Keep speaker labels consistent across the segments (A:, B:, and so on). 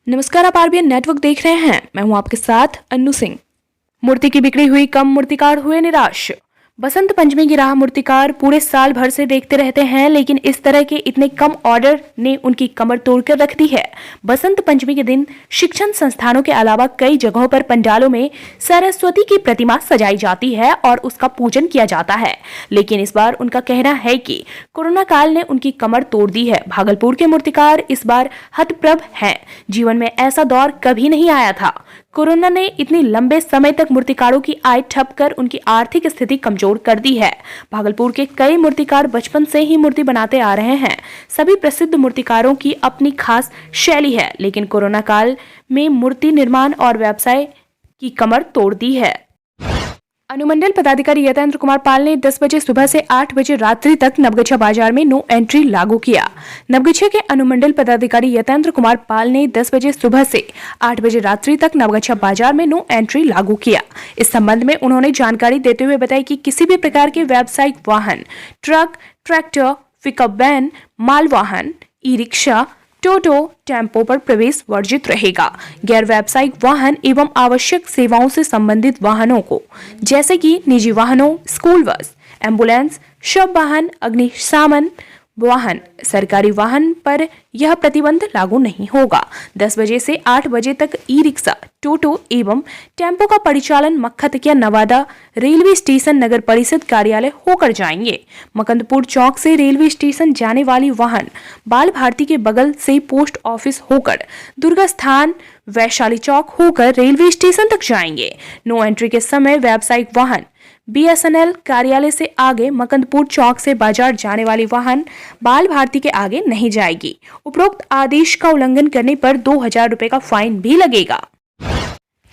A: नमस्कार, आप RBN network देख रहे हैं। मैं हूं आपके साथ अन्नू सिंह। मूर्ति की बिक्री हुई कम, मूर्तिकार हुए निराश। बसंत पंचमी की राह मूर्तिकार पूरे साल भर से देखते रहते हैं, लेकिन इस तरह के इतने कम ऑर्डर ने उनकी कमर तोड़कर रख दी है। बसंत पंचमी के दिन शिक्षण संस्थानों के अलावा कई जगहों पर पंडालों में सरस्वती की प्रतिमा सजाई जाती है और उसका पूजन किया जाता है, लेकिन इस बार उनका कहना है कि कोरोना काल ने उनकी कमर तोड़ दी है। भागलपुर के मूर्तिकार इस बार हतप्रभ हैं। जीवन में ऐसा दौर कभी नहीं आया था। कोरोना ने इतनी लंबे समय तक मूर्तिकारों की आय ठप कर उनकी आर्थिक स्थिति कमजोर कर दी है। भागलपुर के कई मूर्तिकार बचपन से ही मूर्ति बनाते आ रहे हैं। सभी प्रसिद्ध मूर्तिकारों की अपनी खास शैली है, लेकिन कोरोना काल में मूर्ति निर्माण और व्यवसाय की कमर तोड़ दी है। अनुमंडल पदाधिकारी यतेंद्र कुमार पाल ने 10 बजे सुबह से 8 बजे रात्रि तक नवगछिया बाजार में नो एंट्री लागू किया। नवगछिया के अनुमंडल पदाधिकारी यतेंद्र कुमार पाल ने 10 बजे सुबह से 8 बजे रात्रि तक नवगछिया बाजार में नो एंट्री लागू किया। इस संबंध में उन्होंने जानकारी देते हुए बताया कि किसी भी प्रकार के व्यावसायिक वाहन, ट्रक, ट्रैक्टर, पिकअप वैन, माल वाहन, ई रिक्शा, टोटो, टेम्पो पर प्रवेश वर्जित रहेगा। गैर व्यावसायिक वाहन एवं आवश्यक सेवाओं से संबंधित वाहनों को, जैसे कि निजी वाहनों, स्कूल बस, एम्बुलेंस, शव वाहन, अग्निशमन वाहन, सरकारी वाहन पर यह प्रतिबंध लागू नहीं होगा। 10 बजे से 8 बजे तक ई रिक्शा, टोटो एवं टेम्पो का परिचालन मक्खतकिया नवादा रेलवे स्टेशन नगर परिषद कार्यालय होकर जाएंगे। मकंदपुर चौक से रेलवे स्टेशन जाने वाली वाहन बाल भारती के बगल से पोस्ट ऑफिस होकर दुर्गा स्थान वैशाली चौक होकर रेलवे स्टेशन तक जाएंगे। नो एंट्री के समय व्यावसायिक वाहन बीएसएनएल कार्यालय से आगे, मकंदपुर चौक से बाजार जाने वाली वाहन बाल भारती के आगे नहीं जाएगी। उपरोक्त आदेश का उल्लंघन करने पर 2000 रुपए का फाइन भी लगेगा।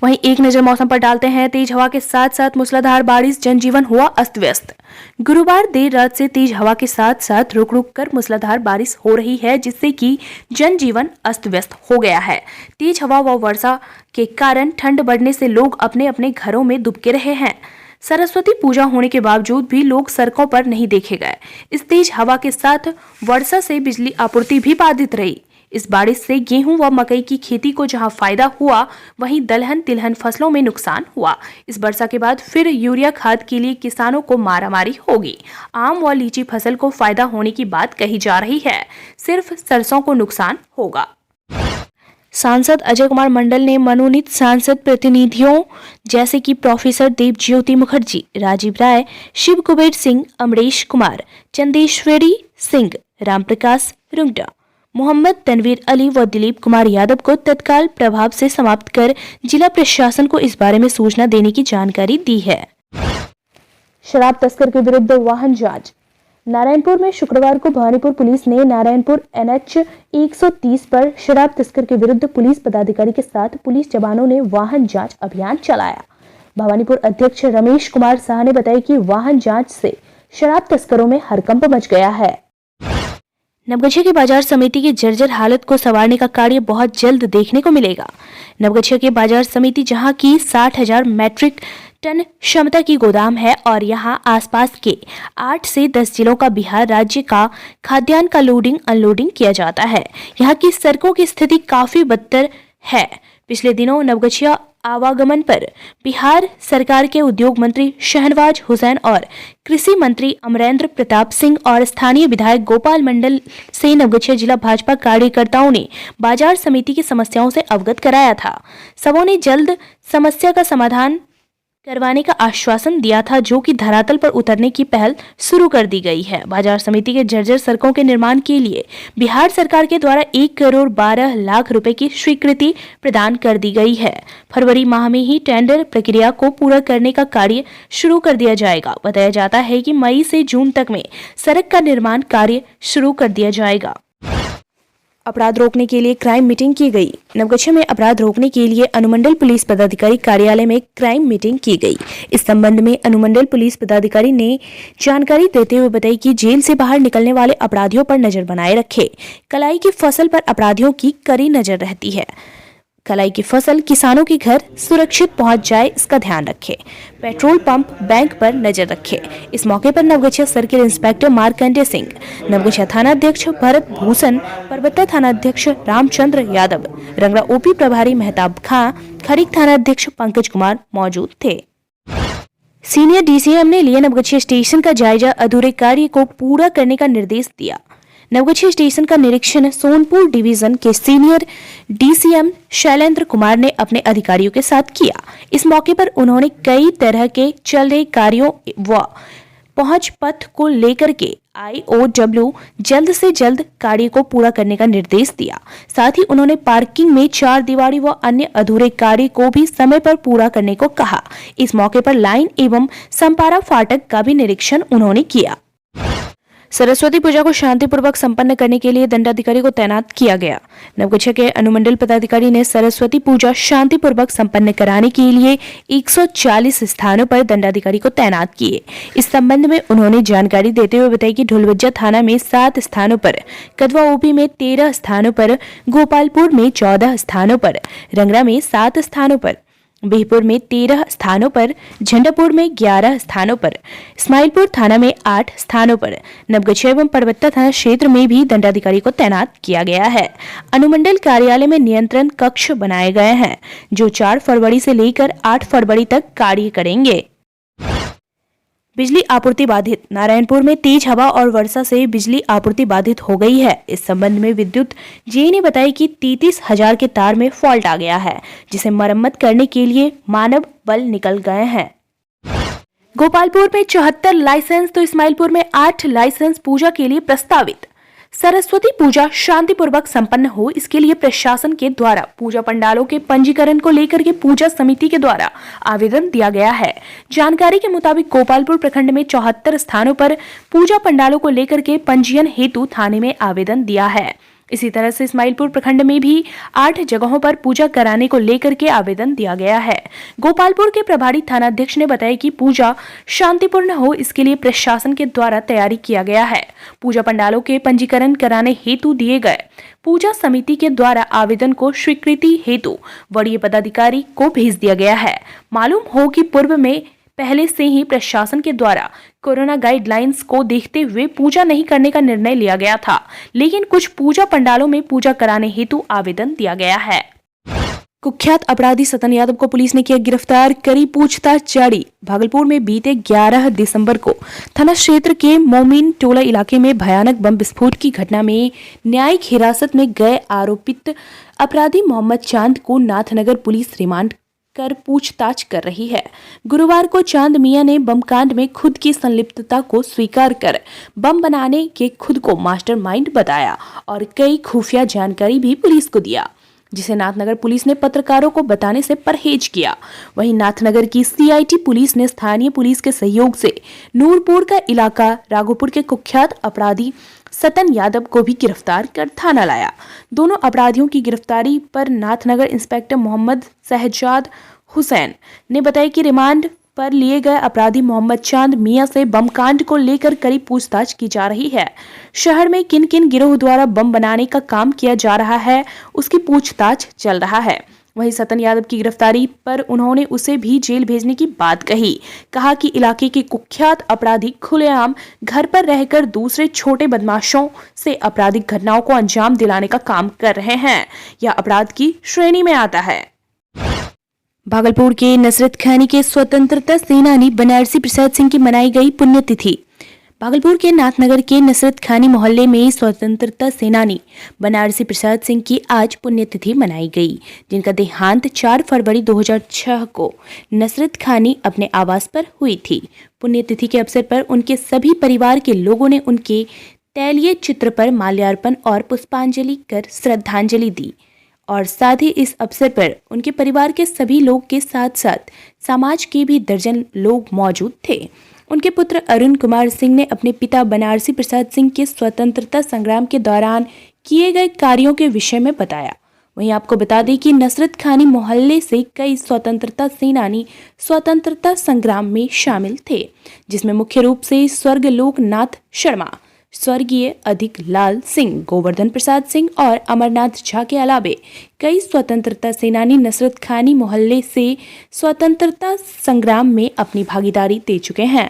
A: वहीं एक नजर मौसम पर डालते हैं। तेज हवा के साथ साथ मूसलाधार बारिश, जनजीवन हुआ अस्त व्यस्त। गुरुवार देर रात से तेज हवा के साथ साथ रुक रुक कर मूसलाधार बारिश हो रही है, जिससे कि जनजीवन अस्त व्यस्त हो गया है। तेज हवा व वर्षा के कारण ठंड बढ़ने से लोग अपने अपने घरों में दुबके रहे हैं। सरस्वती पूजा होने के बावजूद भी लोग सड़कों पर नहीं देखे गए। इस तेज हवा के साथ वर्षा से बिजली आपूर्ति भी बाधित रही। इस बारिश से गेहूं व मकई की खेती को जहां फायदा हुआ, वहीं दलहन तिलहन फसलों में नुकसान हुआ। इस वर्षा के बाद फिर यूरिया खाद के लिए किसानों को मारामारी होगी। आम व लीची फसल को फायदा होने की बात कही जा रही है, सिर्फ सरसों को नुकसान होगा। सांसद अजय कुमार मंडल ने मनोनीत सांसद प्रतिनिधियों जैसे कि प्रोफेसर देव ज्योति मुखर्जी, राजीव राय, शिव कुबेर सिंह, अमरीश कुमार, चंदेश्वरी सिंह, रामप्रकाश रुंगटा, मोहम्मद तनवीर अली व दिलीप कुमार यादव को तत्काल प्रभाव से समाप्त कर जिला प्रशासन को इस बारे में सूचना देने की जानकारी दी है। शराब तस्कर के विरुद्ध वाहन जांच। नारायणपुर में शुक्रवार को भवानीपुर पुलिस ने नारायणपुर एनएच 130 पर शराब तस्कर के विरुद्ध पुलिस पदाधिकारी के साथ पुलिस जवानों ने वाहन जांच अभियान चलाया। भवानीपुर अध्यक्ष रमेश कुमार शाह ने बताया कि वाहन जांच से शराब तस्करों में हड़कंप मच गया है। नवगछिया की बाजार समिति की जर्जर हालत को संवारने का कार्य बहुत जल्द देखने को मिलेगा। नवगछिया के बाजार समिति, जहां की 60,000 मैट्रिक टन क्षमता की गोदाम है और यहां आसपास के 8 से 10 जिलों का बिहार राज्य का खाद्यान्न का लोडिंग अनलोडिंग किया जाता है। यहां की सड़कों की स्थिति काफी बदतर है। पिछले दिनों नवगछिया आवागमन पर बिहार सरकार के उद्योग मंत्री शहनवाज हुसैन और कृषि मंत्री अमरेंद्र प्रताप सिंह और स्थानीय विधायक गोपाल मंडल से नवगछिया जिला भाजपा कार्यकर्ताओं ने बाजार समिति की समस्याओं से अवगत कराया था। सबों ने जल्द समस्या का समाधान करवाने का आश्वासन दिया था, जो कि धरातल पर उतरने की पहल शुरू कर दी गई है। बाजार समिति के जर्जर सड़कों के निर्माण के लिए बिहार सरकार के द्वारा 1 करोड़ 12 लाख रुपए की स्वीकृति प्रदान कर दी गई है। फरवरी माह में ही टेंडर प्रक्रिया को पूरा करने का कार्य शुरू कर दिया जाएगा। बताया जाता है कि मई से जून तक में सड़क का निर्माण कार्य शुरू कर दिया जाएगा। अपराध रोकने के लिए क्राइम मीटिंग की गई। नवगछिया में अपराध रोकने के लिए अनुमंडल पुलिस पदाधिकारी कार्यालय में क्राइम मीटिंग की गई। इस संबंध में अनुमंडल पुलिस पदाधिकारी ने जानकारी देते हुए बताई कि जेल से बाहर निकलने वाले अपराधियों पर नजर बनाए रखे। कलाई की फसल पर अपराधियों की कड़ी नजर रहती है। कलाई की फसल किसानों के घर सुरक्षित पहुंच जाए, इसका ध्यान रखें। पेट्रोल पंप, बैंक पर नजर रखें। इस मौके पर नवगछिया सर्किल इंस्पेक्टर मार्कंडेय सिंह, नवगछिया थाना अध्यक्ष भरत भूषण, परबत्ता थाना अध्यक्ष रामचंद्र यादव, रंगरा ओपी प्रभारी मेहताब खां, खरीक थाना अध्यक्ष पंकज कुमार मौजूद थे। सीनियर डीसीएम ने लिया नवगछिया स्टेशन का जायजा, अधूरे कार्य को पूरा करने का निर्देश दिया। नवगछिया स्टेशन का निरीक्षण सोनपुर डिवीजन के सीनियर डीसीएम शैलेंद्र कुमार ने अपने अधिकारियों के साथ किया। इस मौके पर उन्होंने कई तरह के चल रहे कार्यों व पहुंच पथ को लेकर के IOW जल्द से जल्द कार्य को पूरा करने का निर्देश दिया। साथ ही उन्होंने पार्किंग में चार दीवारी व अन्य अधूरे कार्य को भी समय पर पूरा करने को कहा। इस मौके पर लाइन एवं संपारा फाटक का भी निरीक्षण उन्होंने किया। सरस्वती पूजा को शांतिपूर्वक संपन्न करने के लिए दंडाधिकारी को तैनात किया गया। नवगछिया के अनुमंडल पदाधिकारी ने सरस्वती पूजा शांतिपूर्वक संपन्न कराने के लिए 140 स्थानों पर दंडाधिकारी को तैनात किए। इस संबंध में उन्होंने जानकारी देते हुए बताया कि ढोलवज्जा थाना में 7 स्थानों पर, कदवा ओपी में 13 स्थानों पर, गोपालपुर में 14 स्थानों पर, रंगरा में 7 स्थानों पर, बिहपुर में 13 स्थानों पर, झंडापुर में 11 स्थानों पर, इस्माइलपुर थाना में 8 स्थानों पर, नवगछिया एवं परबत्ता थाना क्षेत्र में भी दंडाधिकारी को तैनात किया गया है। अनुमंडल कार्यालय में नियंत्रण कक्ष बनाए गए हैं जो 4 फरवरी से लेकर 8 फरवरी तक कार्य करेंगे। बिजली आपूर्ति बाधित, नारायणपुर में तेज हवा और वर्षा से बिजली आपूर्ति बाधित हो गई है। इस संबंध में विद्युत जे ने बताया कि 33,000 के तार में फॉल्ट आ गया है, जिसे मरम्मत करने के लिए मानव बल निकल गए हैं। गोपालपुर में 74 लाइसेंस तो इस्माइलपुर में 8 लाइसेंस पूजा के लिए प्रस्तावित। सरस्वती पूजा शांतिपूर्वक संपन्न हो, इसके लिए प्रशासन के द्वारा पूजा पंडालों के पंजीकरण को लेकर के पूजा समिति के द्वारा आवेदन दिया गया है। जानकारी के मुताबिक गोपालपुर प्रखंड में 74 स्थानों पर पूजा पंडालों को लेकर के पंजीयन हेतु थाने में आवेदन दिया है। इसी तरह से इस्माइलपुर प्रखंड में भी 8 जगहों पर पूजा कराने को लेकर के आवेदन दिया गया है। गोपालपुर के प्रभारी थानाध्यक्ष ने बताया कि पूजा शांतिपूर्ण हो, इसके लिए प्रशासन के द्वारा तैयारी किया गया है। पूजा पंडालों के पंजीकरण कराने हेतु दिए गए पूजा समिति के द्वारा आवेदन को स्वीकृति हेतु वरीय पदाधिकारी को भेज दिया गया है। मालूम हो कि पूर्व में पहले से ही प्रशासन के द्वारा कोरोना गाइडलाइंस को देखते हुए पूजा नहीं करने का निर्णय लिया गया था, लेकिन कुछ पूजा पंडालों में पूजा कराने हेतु आवेदन दिया गया है। कुख्यात अपराधी सतन यादव को पुलिस ने किया गिरफ्तार, करी पूछताछ जारी। भागलपुर में बीते 11 दिसंबर को थाना क्षेत्र के मोमिन टोला इलाके में भयानक बम विस्फोट की घटना में न्यायिक हिरासत में गए आरोपित अपराधी मोहम्मद चांद को नाथनगर पुलिस रिमांड कर पूछताछ कर रही है। गुरुवार को चांद मियां ने बम कांड में खुद की संलिप्तता को स्वीकार कर बम बनाने के खुद को मास्टरमाइंड बताया और कई खुफिया जानकारी भी पुलिस को दिया, जिसे नाथनगर पुलिस ने पत्रकारों को बताने से परहेज किया। वहीं नाथनगर की CIT पुलिस ने स्थानीय पुलिस के सहयोग से नूरपुर का इलाका राघोपुर के कुख्यात अपराधी सतन यादव को भी गिरफ्तार कर थाना लाया। दोनों अपराधियों की गिरफ्तारी पर नाथनगर इंस्पेक्टर मोहम्मद शहजाद हुसैन ने बताया कि रिमांड पर लिए गए अपराधी मोहम्मद चांद मियां से बम कांड को लेकर कड़ी पूछताछ की जा रही है। शहर में किन किन गिरोह द्वारा बम बनाने का काम किया जा रहा है, उसकी पूछताछ चल रहा है। वहीं सतन यादव की गिरफ्तारी पर उन्होंने उसे भी जेल भेजने की बात कही। कहा कि इलाके के कुख्यात अपराधी खुलेआम घर पर रहकर दूसरे छोटे बदमाशों से आपराधिक घटनाओं को अंजाम दिलाने का काम कर रहे हैं। यह अपराध की श्रेणी में आता है। भागलपुर के नुसरत खानी के स्वतंत्रता सेनानी बनारसी प्रसाद सिंह की मनाई गई पुण्यतिथि। भागलपुर के नाथनगर के नुसरत खानी मोहल्ले में स्वतंत्रता सेनानी बनारसी प्रसाद सिंह की आज पुण्यतिथि मनाई गई, जिनका देहांत 4 फरवरी 2006 को नुसरत खानी अपने आवास पर हुई थी। पुण्यतिथि के अवसर पर उनके सभी परिवार के लोगों ने उनके तैलीय चित्र पर माल्यार्पण और पुष्पांजलि कर श्रद्धांजलि दी और साथ ही इस अवसर पर उनके परिवार के सभी लोग के साथ साथ समाज के भी दर्जन लोग मौजूद थे। उनके पुत्र अरुण कुमार सिंह ने अपने पिता बनारसी प्रसाद सिंह के स्वतंत्रता संग्राम के दौरान किए गए कार्यों के विषय में बताया। वहीं आपको बता दें कि नुसरत खानी मोहल्ले से कई स्वतंत्रता सेनानी स्वतंत्रता संग्राम में शामिल थे, जिसमें मुख्य रूप से स्वर्गलोक नाथ शर्मा, स्वर्गीय अधिक लाल सिंह, गोवर्धन प्रसाद सिंह और अमरनाथ झा के अलावे कई स्वतंत्रता सेनानी नुसरत खानी मोहल्ले से स्वतंत्रता संग्राम में अपनी भागीदारी दे चुके हैं।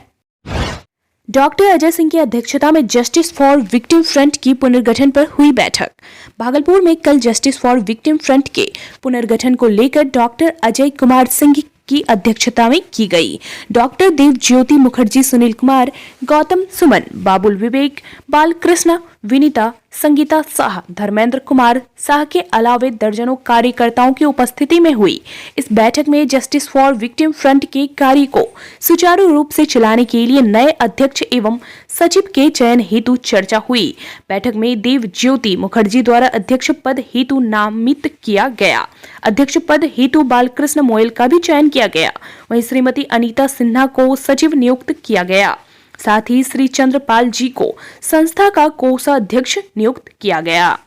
A: डॉक्टर अजय सिंह की अध्यक्षता में जस्टिस फॉर विक्टिम फ्रंट की पुनर्गठन पर हुई बैठक। भागलपुर में कल जस्टिस फॉर विक्टिम फ्रंट के पुनर्गठन को लेकर डॉक्टर अजय कुमार सिंह की अध्यक्षता में की गई। डॉक्टर देव ज्योति मुखर्जी, सुनील कुमार, गौतम सुमन, बाबुल विवेक, बालकृष्ण, विनीता, संगीता शाह, धर्मेंद्र कुमार शाह के अलावे दर्जनों कार्यकर्ताओं की उपस्थिति में हुई। इस बैठक में जस्टिस फॉर विक्टिम फ्रंट के कार्य को सुचारू रूप से चलाने के लिए नए अध्यक्ष एवं सचिव के चयन हेतु चर्चा हुई। बैठक में देव ज्योति मुखर्जी द्वारा अध्यक्ष पद हेतु नामित किया गया। अध्यक्ष पद हेतु बालकृष्ण मोयल का भी चयन किया गया। वहीं श्रीमती अनीता सिन्हा को सचिव नियुक्त किया गया। साथ ही श्री चंद्रपाल जी को संस्था का कोषाध्यक्ष नियुक्त किया गया।